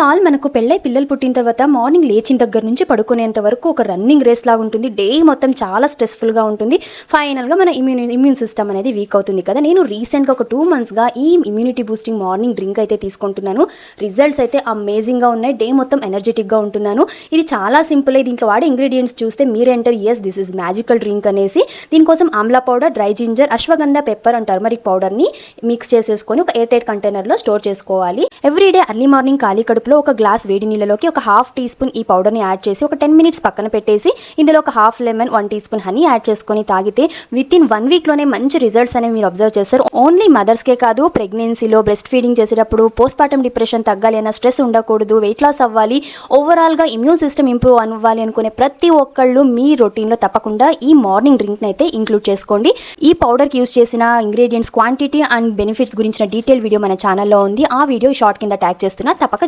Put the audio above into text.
All మనకు పెళ్ళై పిల్లలు పుట్టిన తర్వాత మార్నింగ్ లేచిన దగ్గర నుంచి పడుకునేంత వరకు ఒక రన్నింగ్ రేస్ లాగా ఉంటుంది. డే మొత్తం చాలా స్ట్రెస్ఫుల్గా ఉంటుంది. ఫైనల్గా మన ఇమ్యూన్ సిస్టమ్ అనేది వీక్ అవుతుంది కదా. నేను రీసెంట్గా ఒక 2 monthsగా ఈ ఇమ్యూనిటీ బూస్టింగ్ మార్నింగ్ డ్రింక్ అయితే తీసుకుంటున్నాను. రిజల్ట్స్ అయితే అమేజింగ్గా ఉన్నాయి. డే మొత్తం ఎనర్జెటిక్గా ఉంటున్నాను. ఇది చాలా సింపుల్. దీంట్లో వాడే ఇంగ్రీడియంట్స్ చూస్తే మీరు దిస్ ఇస్ మ్యాజికల్ డ్రింక్ అనేసి. దీనికోసం Amla powder, dry ginger, ashwagandha, pepper and turmeric పౌడర్ని మిక్స్ చేసేసుకొని ఒక ఎయిర్ టైట్ కంటైనర్లో స్టోర్ చేసుకోవాలి. ఎవ్రీడే ఎర్లీ మార్నింగ్ ఖాళీ కడుపులో ఒక గ్లాస్ వేడి నీళ్ళలోకి ఒక ½ టీ స్పూన్ ఈ పౌడర్ని యాడ్ చేసి ఒక 10 minutes పక్కన పెట్టేసి ఇందులో ఒక ½ లెమన్, 1 teaspoon హనీ యాడ్ చేసుకొని తాగితే వితిన్ 1 weekలోనే మంచి రిజల్ట్స్ అనేవి మీరు అబ్జర్వ్ చేస్తారు. ఓన్లీ మదర్స్కే కాదు, ప్రెగ్నెన్సీలో బ్రెస్ట్ ఫీడింగ్ చేసేటప్పుడు, పోస్ట్పార్టమ్ డిప్రెషన్ తగ్గాలి అన్న, స్ట్రెస్ ఉండకూడదు, వెయిట్ లాస్ అవ్వాలి, ఓవరాల్గా ఇమ్యూన్ సిస్టమ్ ఇంప్రూవ్ అవ్వాలి అనుకునే ప్రతి ఒక్కళ్ళు మీ రొటీన్లో తప్పకుండా ఈ మార్నింగ్ డ్రింక్ని అయితే ఇంక్లూడ్ చేసుకోండి. ఈ పౌడర్కి యూజ్ చేసిన ఇంగ్రీడియంట్స్ క్వాంటిటీ అండ్ బెనిఫిట్స్ గురించిన డీటెయిల్ వీడియో మన ఛానల్లో ఉంది. ఆ వీడియో షార్ట్ కింద ట్యాగ్ చేస్తున్నా, తప్పక